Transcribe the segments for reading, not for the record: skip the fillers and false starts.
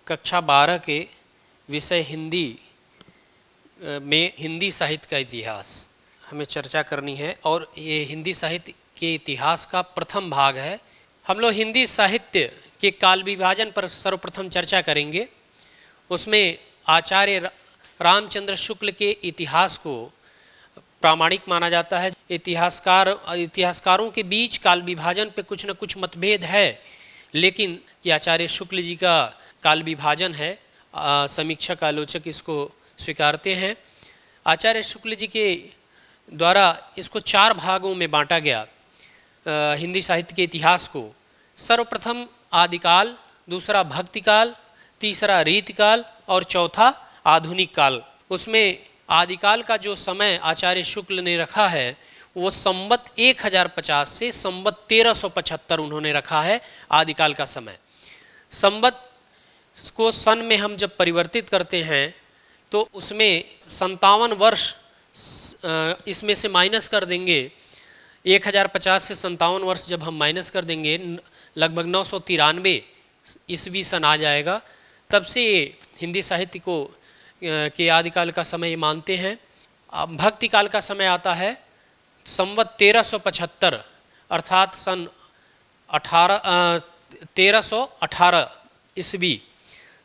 कक्षा 12 के विषय हिंदी में हिंदी साहित्य का इतिहास हमें चर्चा करनी है और ये हिंदी साहित्य के इतिहास का प्रथम भाग है। हम लोग हिंदी साहित्य के काल विभाजन पर सर्वप्रथम चर्चा करेंगे। उसमें आचार्य रामचंद्र शुक्ल के इतिहास को प्रामाणिक माना जाता है। इतिहासकारों के बीच काल विभाजन पे कुछ न कुछ मतभेद है, लेकिन ये आचार्य शुक्ल जी का काल विभाजन है। समीक्षक आलोचक इसको स्वीकारते हैं। आचार्य शुक्ल जी के द्वारा इसको 4 भागों में बांटा गया हिंदी साहित्य के इतिहास को। सर्वप्रथम आदिकाल, दूसरा भक्तिकाल, तीसरा रीतिकाल और चौथा आधुनिक काल। उसमें आदिकाल का जो समय आचार्य शुक्ल ने रखा है वो संवत 1050 से संवत 1375 उन्होंने रखा है आदिकाल का समय। संवत को सन में हम जब परिवर्तित करते हैं तो उसमें 57 वर्ष इसमें से माइनस कर देंगे। 1050 से 57 वर्ष जब हम माइनस कर देंगे लगभग 993 ईस्वी सन आ जाएगा। तब से हिंदी साहित्य को के आदिकाल का समय मानते हैं। भक्ति काल का समय आता है संवत 1375 अर्थात सन 1318 ईस्वी।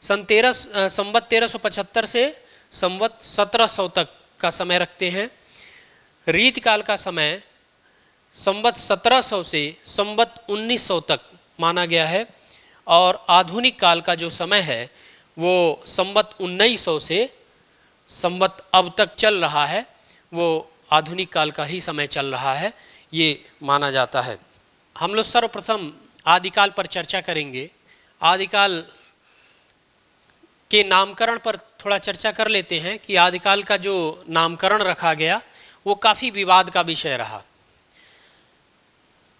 संवत 1375 से संवत 1700 तक का समय रखते हैं। रीत काल का समय संवत 1700 से संवत 1900 तक माना गया है और आधुनिक काल का जो समय है वो संवत 1900 से संवत अब तक चल रहा है, वो आधुनिक काल का ही समय चल रहा है, ये माना जाता है। हम लोग सर्वप्रथम आदिकाल पर चर्चा करेंगे। आदिकाल के नामकरण पर थोड़ा चर्चा कर लेते हैं कि आदिकाल का जो नामकरण रखा गया वो काफ़ी विवाद का विषय रहा।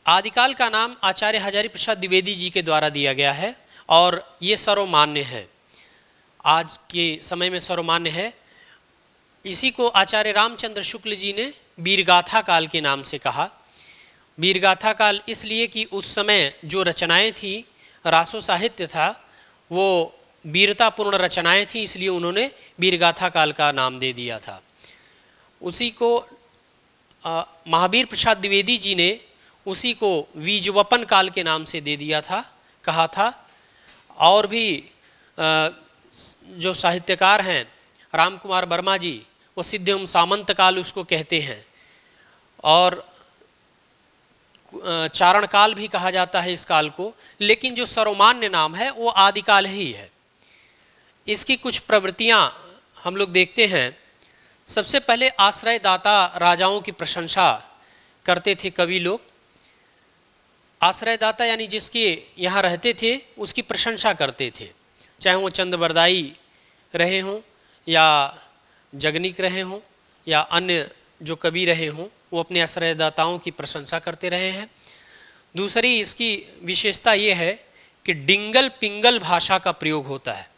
आदिकाल का नाम आचार्य हजारी प्रसाद द्विवेदी जी के द्वारा दिया गया है और ये सर्वमान्य है, आज के समय में सर्वमान्य है। इसी को आचार्य रामचंद्र शुक्ल जी ने वीरगाथा काल के नाम से कहा। वीरगाथा काल इसलिए कि उस समय जो रचनाएं थी, रासो साहित्य था, वो वीरतापूर्ण रचनाएं थी, इसलिए उन्होंने वीरगाथा काल का नाम दे दिया था। उसी को महावीर प्रसाद द्विवेदी जी ने उसी को बीजवपन काल के नाम से दे दिया था, कहा था। और भी जो साहित्यकार हैं राम कुमार वर्मा जी, वो सिद्ध एवं सामंत काल उसको कहते हैं और चारण काल भी कहा जाता है इस काल को। लेकिन जो सर्वमान्य नाम है वो आदिकाल ही है। इसकी कुछ प्रवृत्तियां हम लोग देखते हैं। सबसे पहले आश्रयदाता राजाओं की प्रशंसा करते थे कवि लोग। आश्रयदाता यानी जिसके यहाँ रहते थे उसकी प्रशंसा करते थे, चाहे वो चंद्रबरदाई रहे हों या जगनिक रहे हों या अन्य जो कवि रहे हों, वो अपने आश्रयदाताओं की प्रशंसा करते रहे हैं। दूसरी इसकी विशेषता ये है कि डिंगल पिंगल भाषा का प्रयोग होता है,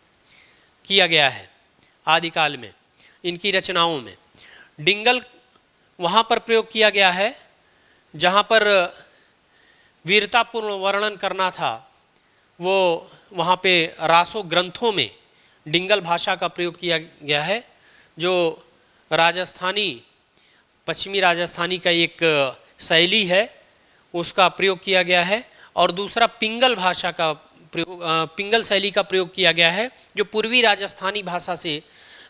किया गया है आदिकाल में। इनकी रचनाओं में डिंगल वहाँ पर प्रयोग किया गया है जहाँ पर वीरतापूर्ण वर्णन करना था, वो वहाँ पे रासो ग्रंथों में डिंगल भाषा का प्रयोग किया गया है, जो राजस्थानी पश्चिमी राजस्थानी का एक शैली है उसका प्रयोग किया गया है। और दूसरा पिंगल भाषा का प्रयोग, पिंगल शैली का प्रयोग किया गया है, जो पूर्वी राजस्थानी भाषा से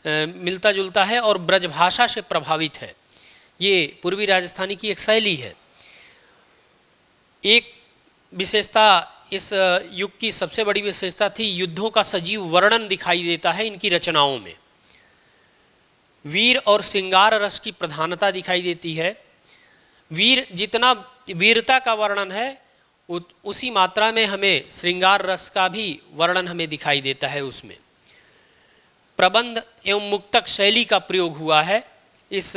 मिलता जुलता है और ब्रजभाषा से प्रभावित है। ये पूर्वी राजस्थानी की एक शैली है। एक विशेषता इस युग की सबसे बड़ी विशेषता थी, युद्धों का सजीव वर्णन दिखाई देता है इनकी रचनाओं में। वीर और श्रृंगार रस की प्रधानता दिखाई देती है। वीर जितना वीरता का वर्णन है उसी मात्रा में हमें श्रृंगार रस का भी वर्णन हमें दिखाई देता है उसमें। प्रबंध एवं मुक्तक शैली का प्रयोग हुआ है इस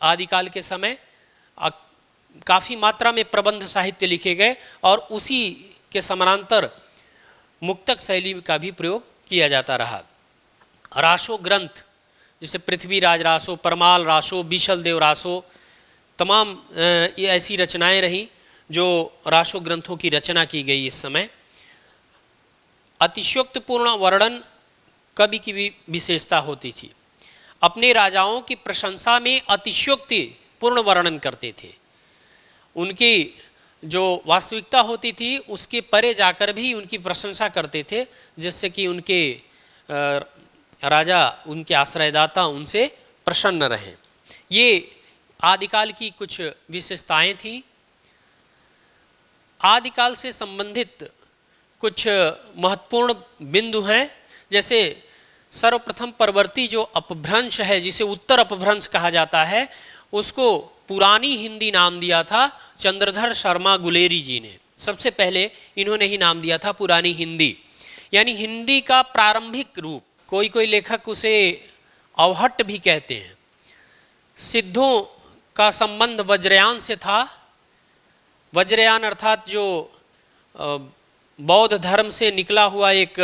आदिकाल के समय। काफ़ी मात्रा में प्रबंध साहित्य लिखे गए और उसी के समानांतर मुक्तक शैली का भी प्रयोग किया जाता रहा। रासो ग्रंथ जैसे पृथ्वीराज रासो, परमाल रासो, बीशल देव रासो, तमाम ये ऐसी रचनाएं रहीं जो रासो ग्रंथों की रचना की गई इस समय। अतिशयोक्तिपूर्ण वर्णन कवि की भी विशेषता होती थी। अपने राजाओं की प्रशंसा में अतिशयोक्तिपूर्ण वर्णन करते थे। उनकी जो वास्तविकता होती थी उसके परे जाकर भी उनकी प्रशंसा करते थे, जिससे कि उनके राजा, उनके आश्रयदाता उनसे प्रसन्न रहें। ये आदिकाल की कुछ विशेषताएं थी। आदिकाल से संबंधित कुछ महत्वपूर्ण बिंदु हैं, जैसे सर्वप्रथम परवर्ती जो अपभ्रंश है, जिसे उत्तर अपभ्रंश कहा जाता है, उसको पुरानी हिंदी नाम दिया था चंद्रधर शर्मा गुलेरी जी ने। सबसे पहले इन्होंने ही नाम दिया था पुरानी हिंदी, यानी हिंदी का प्रारंभिक रूप। कोई कोई लेखक उसे अवहट्ट भी कहते हैं। सिद्धों का संबंध वज्रयान से था। वज्रयान अर्थात जो बौद्ध धर्म से निकला हुआ एक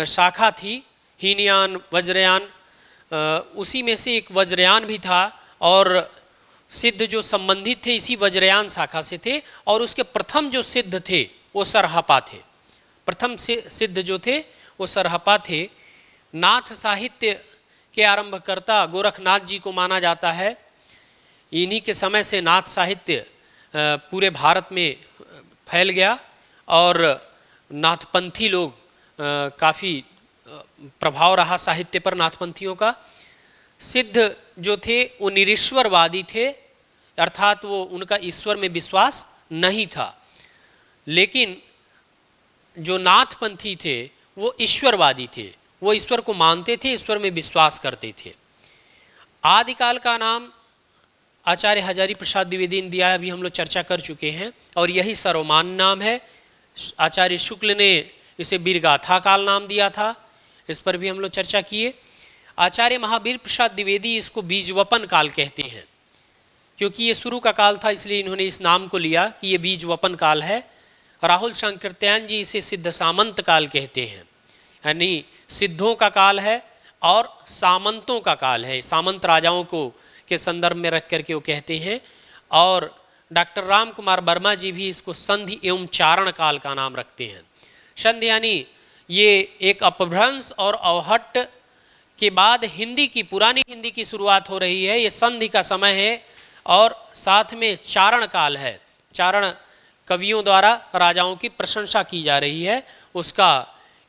शाखा थी, हीनयान, वज्रयान, उसी में से एक वज्रयान भी था। और सिद्ध जो संबंधित थे इसी वज्रयान शाखा से थे। और उसके प्रथम जो सिद्ध थे वो सरहपा थे। प्रथम सिद्ध जो थे वो सरहपा थे। नाथ साहित्य के आरंभकर्ता गोरखनाथ जी को माना जाता है। इन्हीं के समय से नाथ साहित्य पूरे भारत में फैल गया और नाथपंथी लोग काफ़ी प्रभाव रहा साहित्य पर नाथपंथियों का। सिद्ध जो थे वो निरीश्वरवादी थे, अर्थात वो उनका ईश्वर में विश्वास नहीं था। लेकिन जो नाथपंथी थे वो ईश्वरवादी थे, वो ईश्वर को मानते थे, ईश्वर में विश्वास करते थे। आदिकाल का नाम आचार्य हजारी प्रसाद द्विवेदी ने दिया है, अभी हम लोग चर्चा कर चुके हैं, और यही सर्वमान्य नाम है। आचार्य शुक्ल ने इसे वीरगाथा काल नाम दिया था, इस पर भी हम लोग चर्चा किए। आचार्य महावीर प्रसाद द्विवेदी इसको बीजवपन काल कहते हैं, क्योंकि ये शुरू का काल था इसलिए इन्होंने इस नाम को लिया कि ये बीजवपन काल है। राहुल शंकरत्यायन जी इसे सिद्ध सामंत काल कहते हैं, यानी सिद्धों का काल है और सामंतों का काल है। सामंत राजाओं को के संदर्भ में रख करके वो कहते हैं। और डॉक्टर राम कुमार वर्मा जी भी इसको संधि एवं चारण काल का नाम रखते हैं। संधि यानी ये एक अपभ्रंश और अवहट्ट के बाद हिंदी की, पुरानी हिंदी की शुरुआत हो रही है। ये संधि का समय है और साथ में चारण काल है। चारण कवियों द्वारा राजाओं की प्रशंसा की जा रही है, उसका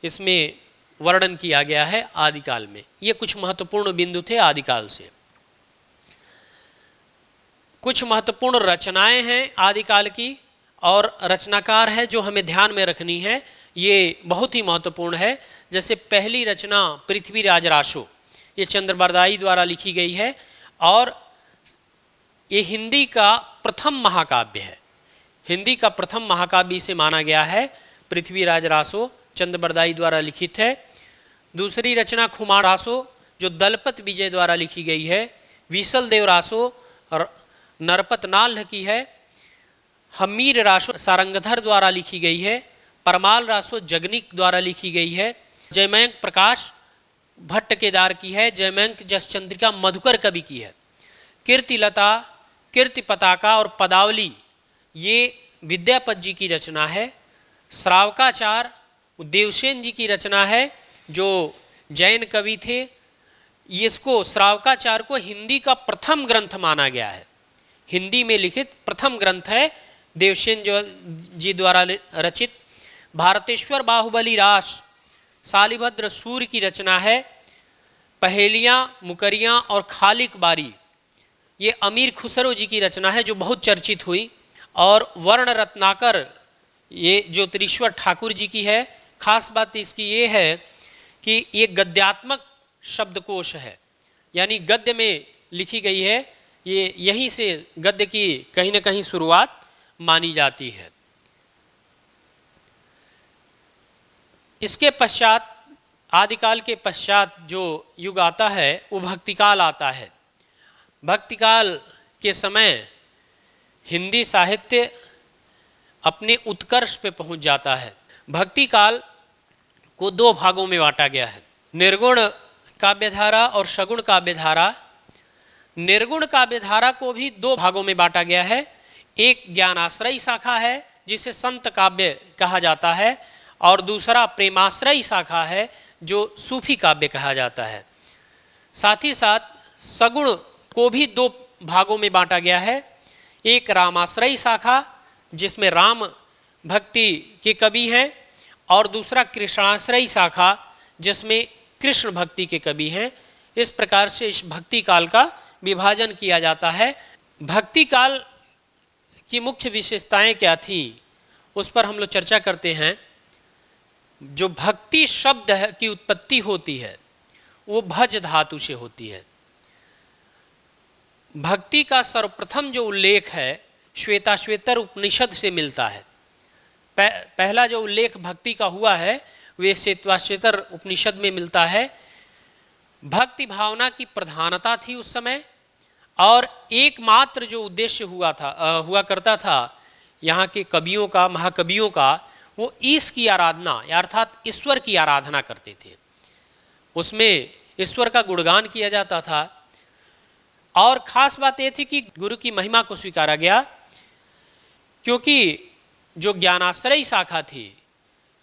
इसमें वर्णन किया गया है आदिकाल में। ये कुछ महत्वपूर्ण बिंदु थे आदिकाल से। कुछ महत्वपूर्ण रचनाएं हैं आदिकाल की और रचनाकार है जो हमें ध्यान में रखनी है, ये बहुत ही महत्वपूर्ण है। जैसे पहली रचना पृथ्वीराज रासो, ये चंद्रबरदाई द्वारा लिखी गई है और ये हिंदी का प्रथम महाकाव्य है। हिंदी का प्रथम महाकाव्य इसे माना गया है। पृथ्वीराज रासो चंद्रबरदाई द्वारा लिखित है। दूसरी रचना खुमार रासो जो दलपत विजय द्वारा लिखी गई है। विसल देव रासो नरपत नाल्ह की है। हमीर रासो सारंगधर द्वारा लिखी गई है। परमाल रासो जगनिक द्वारा लिखी गई है। जयमयंक प्रकाश भट्ट केदार की है। जयमयंक जसचंद्रिका मधुकर कवि की है। कीर्तिलता, कीर्ति पताका और पदावली ये विद्यापत जी की रचना है। श्रावकाचार देवसेन जी की रचना है जो जैन कवि थे। इसको श्रावकाचार को हिंदी का प्रथम ग्रंथ माना गया है। हिंदी में लिखित प्रथम ग्रंथ है देवसेन जी द्वारा रचित। भारतेश्वर बाहुबली रास शालिभद्र सूर्य की रचना है। पहेलियाँ, मुकरियाँ और खालिक बारी ये अमीर खुसरो जी की रचना है जो बहुत चर्चित हुई। और वर्ण रत्नाकर ये ज्योतिरीश्वर ठाकुर जी की है। खास बात इसकी ये है कि ये गद्यात्मक शब्दकोश है, यानी गद्य में लिखी गई है। ये यहीं से गद्य की कहीं न कहीं शुरुआत मानी जाती है। इसके पश्चात, आदिकाल के पश्चात जो युग आता है वो भक्तिकाल आता है। भक्तिकाल के समय हिंदी साहित्य अपने उत्कर्ष पे पहुंच जाता है। भक्तिकाल को दो भागों में बांटा गया है, निर्गुण काव्यधारा और सगुण काव्यधारा। निर्गुण काव्यधारा को भी दो भागों में बांटा गया है। एक ज्ञानाश्रयी शाखा है जिसे संत काव्य कहा जाता है, और दूसरा प्रेमाश्रयी शाखा है जो सूफी काव्य कहा जाता है। साथ ही साथ सगुण को भी दो भागों में बांटा गया है। एक रामाश्रयी शाखा जिसमें राम भक्ति के कवि हैं, और दूसरा कृष्णाश्रयी शाखा जिसमें कृष्ण भक्ति के कवि हैं। इस प्रकार से इस भक्ति काल का विभाजन किया जाता है। भक्ति काल की मुख्य विशेषताएं क्या थी उस पर हम लोग चर्चा करते हैं। जो भक्ति शब्द की उत्पत्ति होती है वो भज धातु से होती है। भक्ति का सर्वप्रथम जो उल्लेख है श्वेताश्वेतर उपनिषद से मिलता है। पहला जो उल्लेख भक्ति का हुआ है वे श्वेताश्वेतर उपनिषद में मिलता है। भक्ति भावना की प्रधानता थी उस समय, और एकमात्र जो उद्देश्य हुआ करता था यहाँ के कवियों का, महाकवियों का, वो ईश की आराधना अर्थात ईश्वर की आराधना करते थे। उसमें ईश्वर का गुणगान किया जाता था। और खास बात यह थी कि गुरु की महिमा को स्वीकारा गया, क्योंकि जो ज्ञानाश्रयी शाखा थी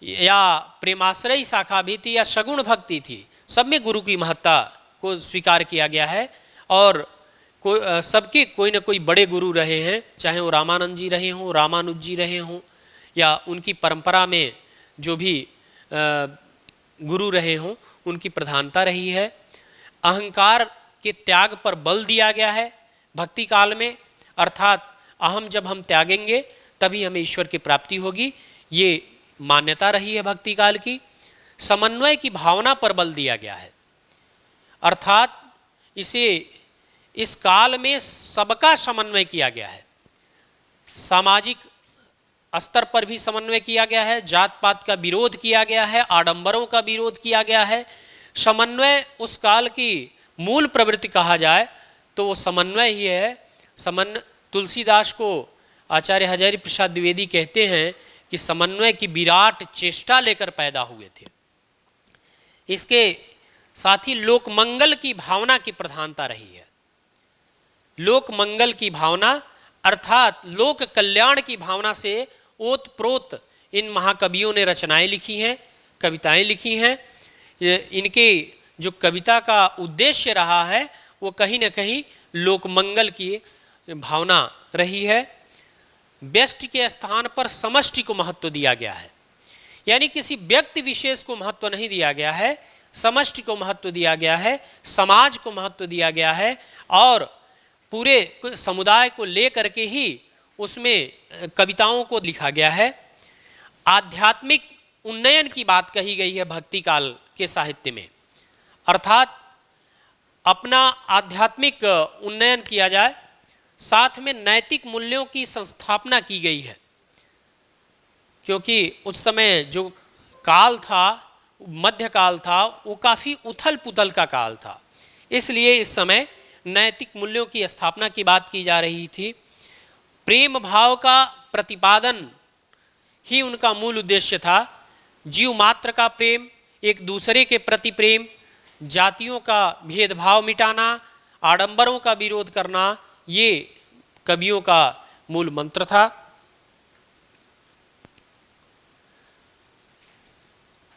या प्रेमाश्रयी शाखा भी थी या सगुण भक्ति थी, सब में गुरु की महत्ता को स्वीकार किया गया है। और सबके कोई न कोई बड़े गुरु रहे हैं, चाहे वो रामानंद जी रहे हों, रामानुज जी रहे हों, या उनकी परंपरा में जो भी गुरु रहे हों उनकी प्रधानता रही है। अहंकार के त्याग पर बल दिया गया है भक्ति काल में, अर्थात अहम जब हम त्यागेंगे तभी हमें ईश्वर की प्राप्ति होगी, ये मान्यता रही है भक्ति काल की। समन्वय की भावना पर बल दिया गया है, अर्थात इस काल में सबका समन्वय किया गया है। सामाजिक स्तर पर भी समन्वय किया गया है, जात पात का विरोध किया गया है, आडंबरों का विरोध किया गया है। समन्वय उस काल की मूल प्रवृत्ति कहा जाए तो वो समन्वय ही है। तुलसीदास को आचार्य हजारी प्रसाद द्विवेदी कहते हैं कि समन्वय की विराट चेष्टा लेकर पैदा हुए थे। इसके साथ ही लोक मंगल की भावना की प्रधानता रही है। लोक मंगल की भावना अर्थात लोक कल्याण की भावना से ओतप्रोत इन महाकवियों ने रचनाएं लिखी हैं, कविताएं लिखी हैं। इनके जो कविता का उद्देश्य रहा है वो कहीं न कहीं लोक मंगल की भावना रही है। व्यष्टि के स्थान पर समष्टि को महत्व दिया गया है, यानी किसी व्यक्ति विशेष को महत्व नहीं दिया गया है, समष्टि को महत्व दिया गया है, समाज को महत्व दिया गया है, और पूरे समुदाय को लेकर के ही उसमें कविताओं को लिखा गया है। आध्यात्मिक उन्नयन की बात कही गई है भक्ति काल के साहित्य में, अर्थात अपना आध्यात्मिक उन्नयन किया जाए, साथ में नैतिक मूल्यों की संस्थापना की गई है। क्योंकि उस समय जो काल था, मध्य काल था, वो काफ़ी उथल पुथल का काल था, इसलिए इस समय नैतिक मूल्यों की स्थापना की बात की जा रही थी। प्रेम भाव का प्रतिपादन ही उनका मूल उद्देश्य था। जीव मात्र का प्रेम, एक दूसरे के प्रति प्रेम, जातियों का भेदभाव मिटाना, आडंबरों का विरोध करना, ये कवियों का मूल मंत्र था।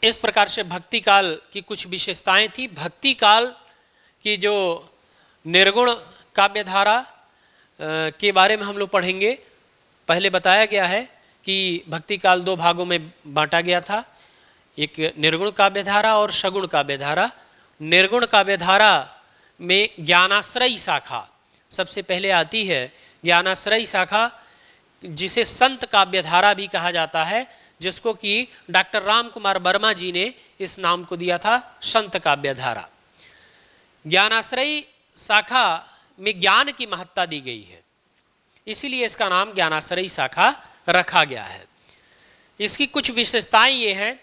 इस प्रकार से भक्ति काल की कुछ विशेषताएं थी। भक्ति काल की जो निर्गुण काव्यधारा के बारे में हम लोग पढ़ेंगे। पहले बताया गया है कि भक्ति काल दो भागों में बांटा गया था, एक निर्गुण काव्यधारा और सगुण काव्यधारा। निर्गुण काव्यधारा में ज्ञानाश्रयी शाखा सबसे पहले आती है। ज्ञानाश्रयी शाखा जिसे संत काव्यधारा भी कहा जाता है, जिसको कि डॉक्टर राम कुमार वर्मा जी ने इस नाम को दिया था, संत काव्यधारा। ज्ञानाश्रयी शाखा में ज्ञान की महत्ता दी गई है, इसीलिए इसका नाम ज्ञानाश्रयी शाखा रखा गया है। इसकी कुछ विशेषताएं ये हैं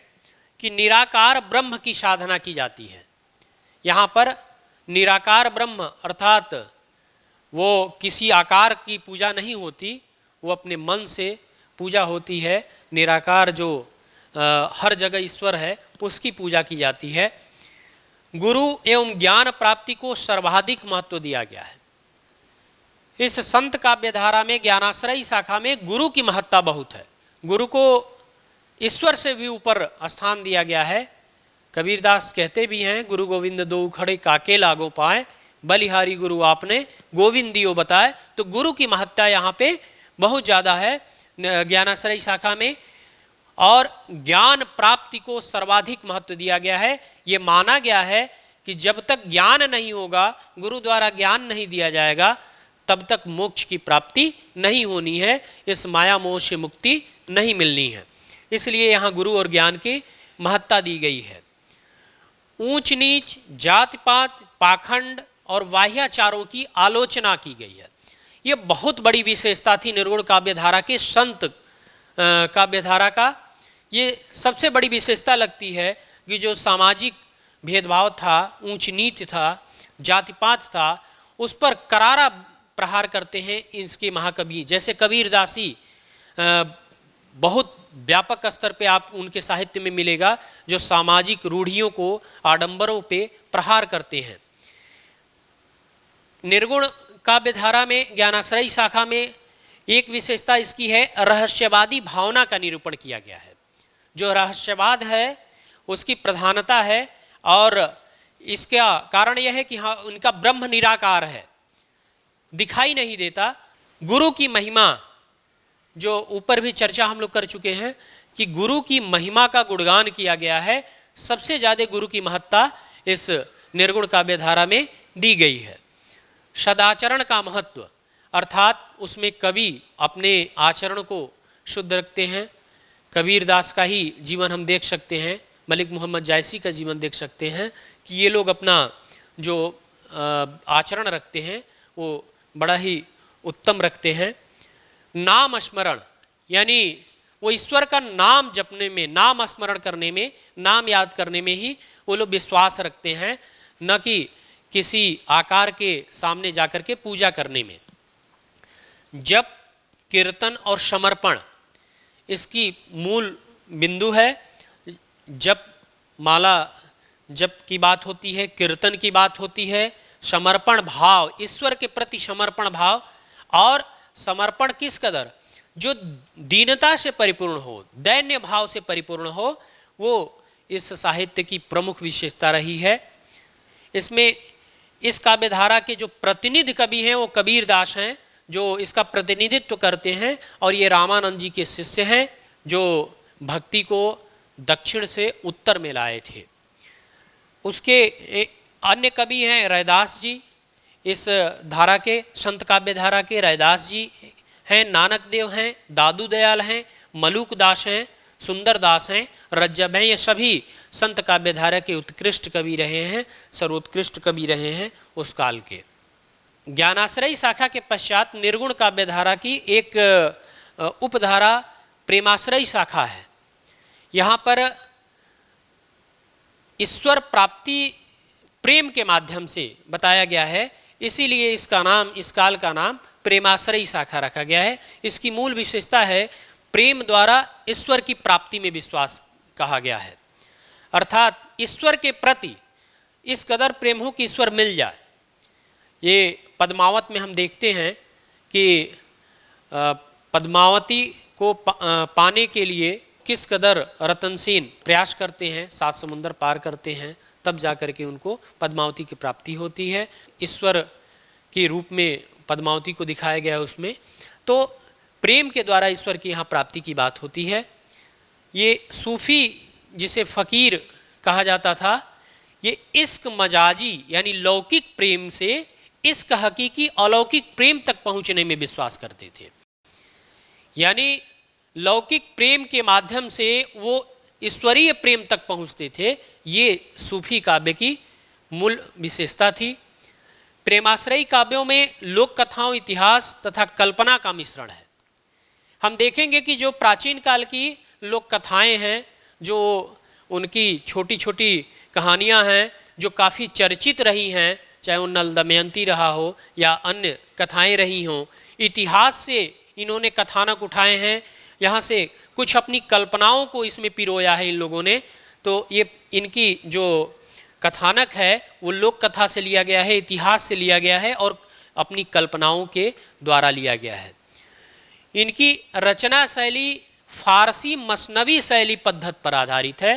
कि निराकार ब्रह्म की साधना की जाती है। यहाँ पर निराकार ब्रह्म अर्थात वो किसी आकार की पूजा नहीं होती, वो अपने मन से पूजा होती है। निराकार जो हर जगह ईश्वर है उसकी पूजा की जाती है। गुरु एवं ज्ञान प्राप्ति को सर्वाधिक महत्व दिया गया है। इस संत काव्यधारा में ज्ञानाश्रयी शाखा में गुरु की महत्ता बहुत है। गुरु को ईश्वर से भी ऊपर स्थान दिया गया है। कबीरदास कहते भी हैं, गुरु गोविंद दो खड़े काके लागो पाए, बलिहारी गुरु आपने गोविंद दियो बताए। तो गुरु की महत्ता यहाँ पे बहुत ज़्यादा है ज्ञानाश्रय शाखा में, और ज्ञान प्राप्ति को सर्वाधिक महत्व दिया गया है। ये माना गया है कि जब तक ज्ञान नहीं होगा, गुरु द्वारा ज्ञान नहीं दिया जाएगा, तब तक मोक्ष की प्राप्ति नहीं होनी है, इस माया मोह से मुक्ति नहीं मिलनी है। इसलिए यहाँ गुरु और ज्ञान की महत्ता दी गई है। ऊंच नीच, जाति पात, पाखंड और वाह्याचारों की आलोचना की गई है। ये बहुत बड़ी विशेषता थी निर्गुण काव्य धारा के, संत काव्य धारा का। ये सबसे बड़ी विशेषता लगती है कि जो सामाजिक भेदभाव था, ऊंच नीच था, जातिपात था, उस पर करारा प्रहार करते हैं इसके महाकवि। जैसे कबीरदासी बहुत व्यापक स्तर पे आप उनके साहित्य में मिलेगा, जो सामाजिक रूढ़ियों को, आडंबरों पे प्रहार करते हैं। निर्गुण काव्य धारा में, ज्ञानाश्रय शाखा में एक विशेषता इसकी है, रहस्यवादी भावना का निरूपण किया गया है। जो रहस्यवाद है उसकी प्रधानता है, और इसका कारण यह है कि हाँ, उनका ब्रह्म निराकार है, दिखाई नहीं देता। गुरु की महिमा, जो ऊपर भी चर्चा हम लोग कर चुके हैं कि गुरु की महिमा का गुणगान किया गया है। सबसे ज़्यादा गुरु की महत्ता इस निर्गुण काव्य धारा में दी गई है। सदाचरण का महत्व, अर्थात उसमें कवि अपने आचरण को शुद्ध रखते हैं। कबीरदास का ही जीवन हम देख सकते हैं, मलिक मोहम्मद जायसी का जीवन देख सकते हैं कि ये लोग अपना जो आचरण रखते हैं वो बड़ा ही उत्तम रखते हैं। नाम स्मरण, यानी वो ईश्वर का नाम जपने में, नाम स्मरण करने में, नाम याद करने में ही वो लोग विश्वास रखते हैं, न कि किसी आकार के सामने जाकर के पूजा करने में। जप, कीर्तन और समर्पण इसकी मूल बिंदु है। जप माला जप की बात होती है, कीर्तन की बात होती है, समर्पण भाव, ईश्वर के प्रति समर्पण भाव। और समर्पण किस कदर, जो दीनता से परिपूर्ण हो, दैन्य भाव से परिपूर्ण हो, वो इस साहित्य की प्रमुख विशेषता रही है। इसमें इस काव्य धारा के जो प्रतिनिधि कवि हैं वो कबीरदास हैं, जो इसका प्रतिनिधित्व करते हैं, और ये रामानंद जी के शिष्य हैं, जो भक्ति को दक्षिण से उत्तर में लाए थे। उसके अन्य कवि हैं रैदास जी, इस धारा के, संत काव्य धारा के रैदास जी हैं, नानक देव हैं, दादू दयाल हैं, मलूक दास हैं, सुंदर दास हैं, रज्जब हैं। ये सभी संत काव्य धारा के उत्कृष्ट कवि रहे हैं, सर्वोत्कृष्ट कवि रहे हैं उस काल के। ज्ञानाश्रय शाखा के पश्चात निर्गुण काव्य धारा की एक उपधारा प्रेमाश्रय शाखा है। यहाँ पर ईश्वर प्राप्ति प्रेम के माध्यम से बताया गया है, इसीलिए इसका नाम, इस काल का नाम प्रेमाश्रय शाखा रखा गया है। इसकी मूल विशेषता है प्रेम द्वारा ईश्वर की प्राप्ति में विश्वास कहा गया है, अर्थात ईश्वर के प्रति इस कदर प्रेम हो कि ईश्वर मिल जाए। ये पद्मावत में हम देखते हैं कि पद्मावती को पाने के लिए किस कदर रतनसेन प्रयास करते हैं, 7 समुंदर पार करते हैं, तब जाकर के उनको पद्मावती की प्राप्ति होती है। ईश्वर के रूप में पद्मावती को दिखाया गया है उसमें। तो प्रेम के द्वारा ईश्वर की यहाँ प्राप्ति की बात होती है। ये सूफी जिसे फ़कीर कहा जाता था, ये इश्क मजाजी यानी लौकिक प्रेम से इश्क हकीकी अलौकिक प्रेम तक पहुँचने में विश्वास करते थे। यानी लौकिक प्रेम के माध्यम से वो ईश्वरीय प्रेम तक पहुँचते थे। ये सूफी काव्य की मूल विशेषता थी। प्रेमाश्रयी काव्यों में लोक कथाओं, इतिहास तथा कल्पना का मिश्रण है। हम देखेंगे कि जो प्राचीन काल की लोक कथाएँ हैं, जो उनकी छोटी छोटी कहानियाँ हैं, जो काफ़ी चर्चित रही हैं, चाहे वो नल दमयंती रहा हो या अन्य कथाएँ रही हों, इतिहास से इन्होंने कथानक उठाए हैं, यहाँ से कुछ अपनी कल्पनाओं को इसमें पिरोया है इन लोगों ने। तो ये इनकी जो कथानक है वो लोक कथा से लिया गया है, इतिहास से लिया गया है और अपनी कल्पनाओं के द्वारा लिया गया है। इनकी रचना शैली फारसी मसनवी शैली पद्धति पर आधारित है।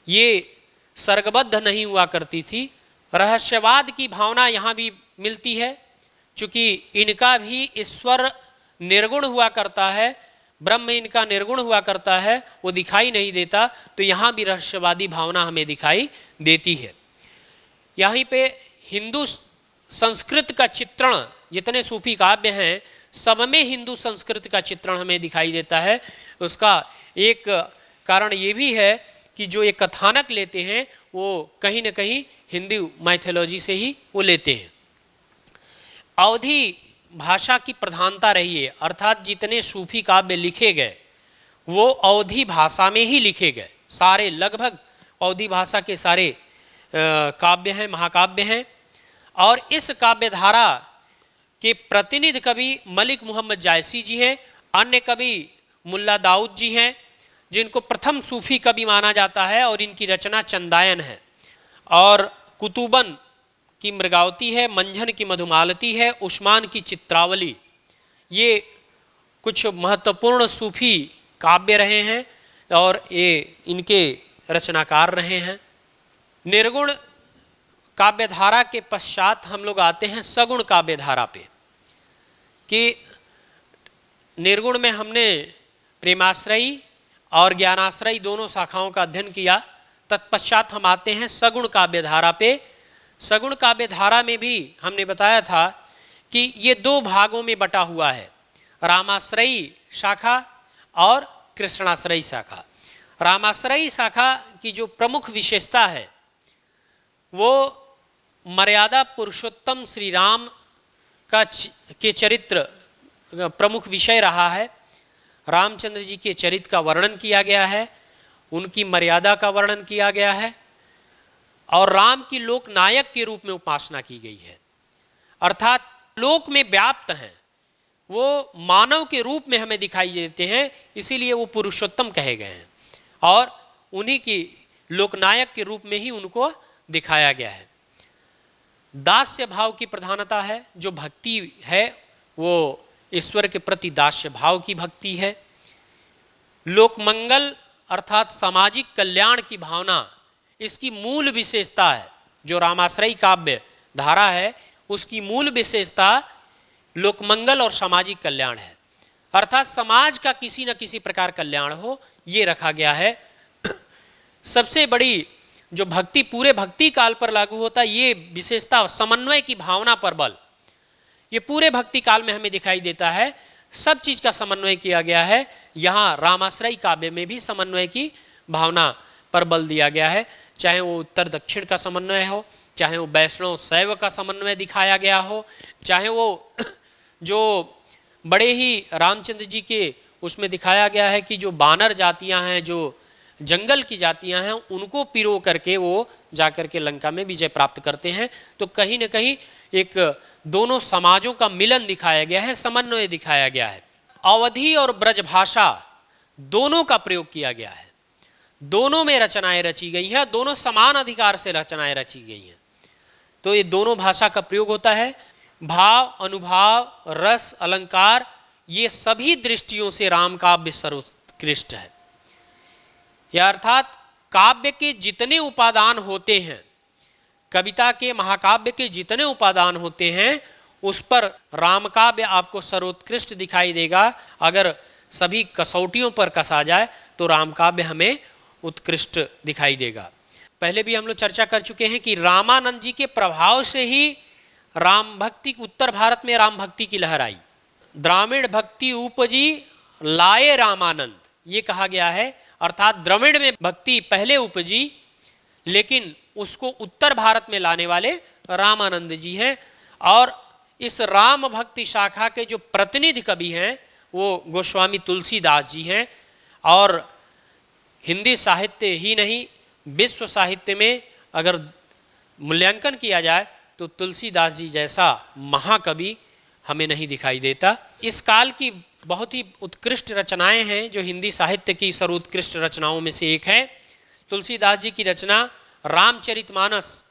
ये सर्गबद्ध नहीं हुआ करती थी। रहस्यवाद की भावना यहाँ भी मिलती है, चूँकि इनका भी ईश्वर निर्गुण हुआ करता है, ब्रह्म इनका निर्गुण हुआ करता है, वो दिखाई नहीं देता, तो यहाँ भी रहस्यवादी भावना हमें दिखाई देती है। यहीं पे हिंदू संस्कृत का चित्रण, जितने सूफी काव्य हैं सब में हिंदू संस्कृति का चित्रण हमें दिखाई देता है। उसका एक कारण ये भी है कि जो ये कथानक लेते हैं वो कहीं न कहीं हिंदू माइथोलॉजी से ही वो लेते हैं। अवधी भाषा की प्रधानता रही है, अर्थात जितने सूफी काव्य लिखे गए वो अवधी भाषा में ही लिखे गए। सारे लगभग अवधी भाषा के सारे काव्य हैं, महाकाव्य हैं। और इस काव्य धारा के प्रतिनिधि कवि मलिक मोहम्मद जायसी जी हैं, अन्य कवि मुल्ला दाऊद जी हैं, जिनको प्रथम सूफी कवि माना जाता है, और इनकी रचना चंदायन है। और कुतुबन की मृगावती है, मंझन की मधुमालती है, उस्मान की चित्रावली, ये कुछ महत्वपूर्ण सूफी काव्य रहे हैं और ये इनके रचनाकार रहे हैं। निर्गुण काव्यधारा के पश्चात हम लोग आते हैं सगुण काव्यधारा पे, कि निर्गुण में हमने प्रेमाश्रयी और ज्ञानाश्रयी दोनों शाखाओं का अध्ययन किया। तत्पश्चात हम आते हैं सगुण काव्यधारा पे। सगुण काव्यधारा में भी हमने बताया था कि ये दो भागों में बटा हुआ है, रामाश्रयी शाखा और कृष्णाश्रयी शाखा। रामाश्रयी शाखा की जो प्रमुख विशेषता है वो मर्यादा पुरुषोत्तम श्री राम के चरित्र प्रमुख विषय रहा है। रामचंद्र जी के चरित्र का वर्णन किया गया है, उनकी मर्यादा का वर्णन किया गया है, और राम की लोक नायक के रूप में उपासना की गई है। अर्थात लोक में व्याप्त हैं, वो मानव के रूप में हमें दिखाई देते हैं, इसीलिए वो पुरुषोत्तम कहे गए हैं, और उन्हीं की लोकनायक के रूप में ही उनको दिखाया गया है। दास्य भाव की प्रधानता है, जो भक्ति है वो ईश्वर के प्रति दास्य भाव की भक्ति है। लोकमंगल अर्थात सामाजिक कल्याण की भावना इसकी मूल विशेषता है। जो रामाश्रयी काव्य धारा है उसकी मूल विशेषता लोकमंगल और सामाजिक कल्याण है, अर्थात समाज का किसी न किसी प्रकार कल्याण हो, ये रखा गया है। सबसे बड़ी जो भक्ति पूरे भक्ति काल पर लागू होता है, ये विशेषता समन्वय की भावना पर बल, ये पूरे भक्ति काल में हमें दिखाई देता है। सब चीज का समन्वय किया गया है। यहाँ रामाश्रयी काव्य में भी समन्वय की भावना पर बल दिया गया है, चाहे वो उत्तर दक्षिण का समन्वय हो, चाहे वो वैष्णव शैव का समन्वय दिखाया गया हो, चाहे वो जो बड़े ही रामचंद्र जी के उसमें दिखाया गया है कि जो बानर जातियां हैं, जो जंगल की जातियां हैं, उनको पिरो करके वो जाकर के लंका में विजय प्राप्त करते हैं। तो कहीं न कहीं एक दोनों समाजों का मिलन दिखाया गया है, समन्वय दिखाया गया है। अवधी और ब्रजभाषा दोनों का प्रयोग किया गया है, दोनों में रचनाएं रची गई हैं, दोनों समान अधिकार से रचनाएं रची गई हैं। तो ये दोनों भाषा का प्रयोग होता है। भाव, अनुभाव, रस, अलंकार, ये सभी दृष्टियों से राम काव्य सर्वोत्कृष्ट है। यह अर्थात काव्य के जितने उपादान होते हैं, कविता के महाकाव्य के जितने उपादान होते हैं, उस पर राम काव्य आपको सर्वोत्कृष्ट दिखाई देगा। अगर सभी कसौटियों पर कसा जाए तो राम काव्य हमें उत्कृष्ट दिखाई देगा। पहले भी हम लोग चर्चा कर चुके हैं कि रामानंद जी के प्रभाव से ही राम भक्ति, उत्तर भारत में राम भक्ति की लहर आई। द्राविड़ भक्ति उपजी लाए रामानंद, ये कहा गया है। अर्थात द्रविड़ में भक्ति पहले उपजी, लेकिन उसको उत्तर भारत में लाने वाले रामानंद जी हैं। और इस राम भक्ति शाखा के जो प्रतिनिधि कवि हैं वो गोस्वामी तुलसीदास जी हैं। और हिंदी साहित्य ही नहीं, विश्व साहित्य में अगर मूल्यांकन किया जाए तो तुलसीदास जी जैसा महाकवि हमें नहीं दिखाई देता। इस काल की बहुत ही उत्कृष्ट रचनाएं हैं, जो हिंदी साहित्य की सर्वोत्कृष्ट रचनाओं में से एक है तुलसीदास जी की रचना रामचरितमानस,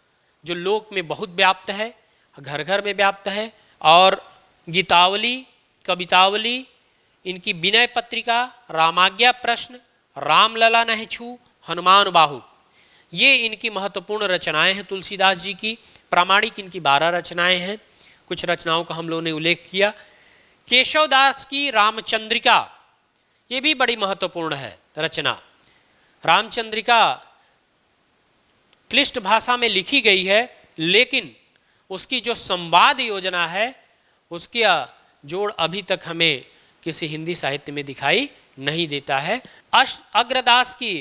जो लोक में बहुत व्याप्त है, घर घर में व्याप्त है। और गीतावली, कवितावली, इनकी विनय पत्रिका, रामाज्ञा प्रश्न, रामलला नहीं छू, हनुमान बाहु, ये इनकी महत्वपूर्ण रचनाएं हैं तुलसीदास जी की। प्रामाणिक इनकी 12 रचनाएं हैं। कुछ रचनाओं का हम लोगों ने उल्लेख किया। केशवदास की रामचंद्रिका, ये भी बड़ी महत्वपूर्ण है रचना। रामचंद्रिका क्लिष्ट भाषा में लिखी गई है, लेकिन उसकी जो संवाद योजना है उसका जोड़ अभी तक हमें किसी हिंदी साहित्य में दिखाई नहीं देता है। अग्रदास की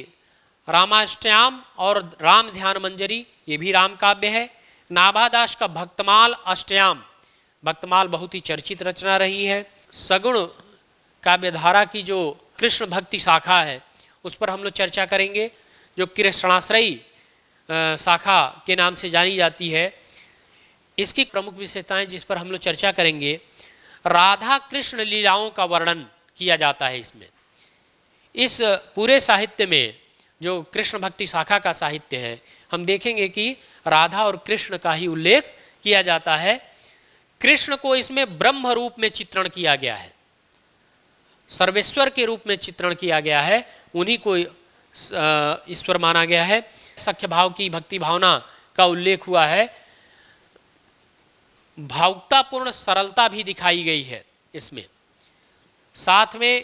रामाष्टयाम और राम ध्यान मंजरी, ये भी राम काव्य है। नाभादास का भक्तमाल अष्टयाम, भक्तमाल बहुत ही चर्चित रचना रही है। सगुण काव्यधारा की जो कृष्ण भक्ति शाखा है उस पर हम लोग चर्चा करेंगे, जो कृष्णाश्रयी शाखा के नाम से जानी जाती है। इसकी प्रमुख विशेषताएं जिस पर हम लोग चर्चा करेंगे, राधा कृष्ण लीलाओं का वर्णन किया जाता है इसमें। इस पूरे साहित्य में जो कृष्ण भक्ति शाखा का साहित्य है, हम देखेंगे कि राधा और कृष्ण का ही उल्लेख किया जाता है। कृष्ण को इसमें ब्रह्म रूप में चित्रण किया गया है, सर्वेश्वर के रूप में चित्रण किया गया है, उन्हीं को ईश्वर माना गया है। सख्य भाव की भक्ति भावना का उल्लेख हुआ है। भावुकतापूर्ण सरलता भी दिखाई गई है इसमें। साथ में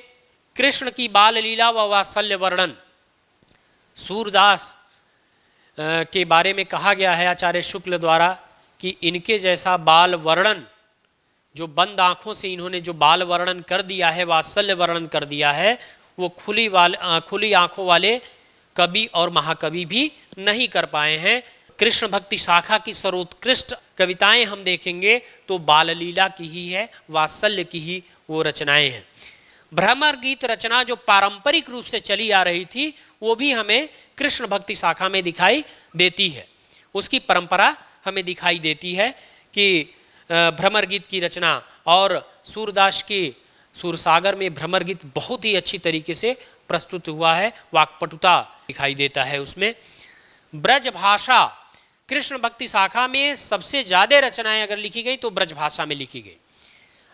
कृष्ण की बाल लीला व वात्सल्य वर्णन, सूरदास के बारे में कहा गया है आचार्य शुक्ल द्वारा कि इनके जैसा बाल वर्णन, जो बंद आंखों से इन्होंने जो बाल वर्णन कर दिया है, वात्सल्य वर्णन कर दिया है, वो खुली आंखों वाले कवि और महाकवि भी नहीं कर पाए हैं। कृष्ण भक्ति शाखा की सर्वोत्कृष्ट कविताएं हम देखेंगे तो बाल लीला की ही है, वात्सल्य की ही वो रचनाएं हैं। भ्रमर गीत रचना जो पारंपरिक रूप से चली आ रही थी, वो भी हमें कृष्ण भक्ति शाखा में दिखाई देती है। उसकी परंपरा हमें दिखाई देती है कि भ्रमर गीत की रचना, और सूरदास के सूरसागर में भ्रमर गीत बहुत ही अच्छी तरीके से प्रस्तुत हुआ है, वाक्पटुता दिखाई देता है उसमें। ब्रज भाषा, कृष्ण भक्ति शाखा में सबसे ज़्यादा रचनाएं अगर लिखी गई तो ब्रज भाषा में लिखी गई,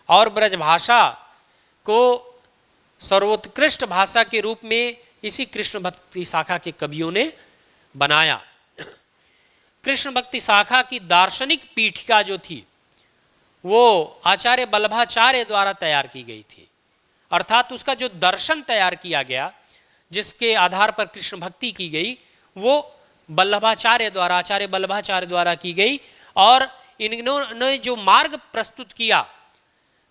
और ब्रज भाषा को सर्वोत्कृष्ट भाषा के रूप में इसी कृष्ण भक्ति शाखा के कवियों ने बनाया। कृष्ण भक्ति शाखा की दार्शनिक पीठिका जो थी वो आचार्य वल्लभाचार्य द्वारा तैयार की गई थी, अर्थात उसका जो दर्शन तैयार किया गया, जिसके आधार पर कृष्ण भक्ति की गई, वो वल्लभाचार्य द्वारा, आचार्य वल्लभाचार्य द्वारा की गई। और इन्होंने जो मार्ग प्रस्तुत किया,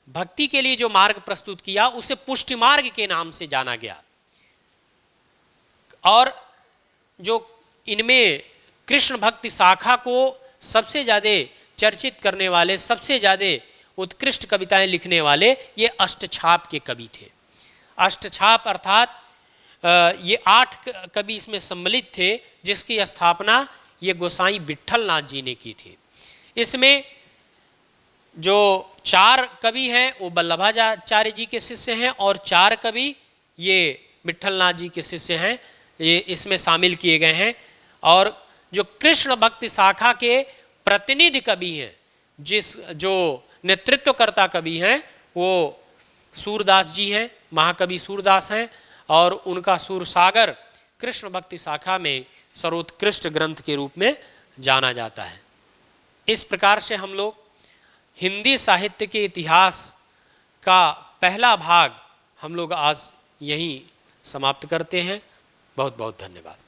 भक्ति के लिए जो मार्ग प्रस्तुत किया, उसे पुष्टि मार्ग के नाम से जाना गया। और जो इनमें कृष्ण भक्ति शाखा को सबसे ज़्यादा चर्चित करने वाले, सबसे ज़्यादा उत्कृष्ट कविताएं लिखने वाले ये अष्टछाप के कवि थे। अष्टछाप अर्थात ये 8 कवि इसमें सम्मिलित थे, जिसकी स्थापना ये गोसाई विट्ठल नाथ जी ने की थी। इसमें जो 4 कवि हैं वो वल्लभाचार्य जी के शिष्य हैं, और 4 कवि ये विट्ठल नाथ जी के शिष्य हैं, ये इसमें शामिल किए गए हैं। और जो कृष्ण भक्ति शाखा के प्रतिनिधि कवि हैं, जो नेतृत्वकर्ता कवि हैं, वो सूरदास जी हैं, महाकवि सूरदास हैं, और उनका सूरसागर कृष्ण भक्ति शाखा में सर्वोत्कृष्ट ग्रंथ के रूप में जाना जाता है। इस प्रकार से हम लोग हिंदी साहित्य के इतिहास का पहला भाग हम लोग आज यहीं समाप्त करते हैं। बहुत बहुत धन्यवाद।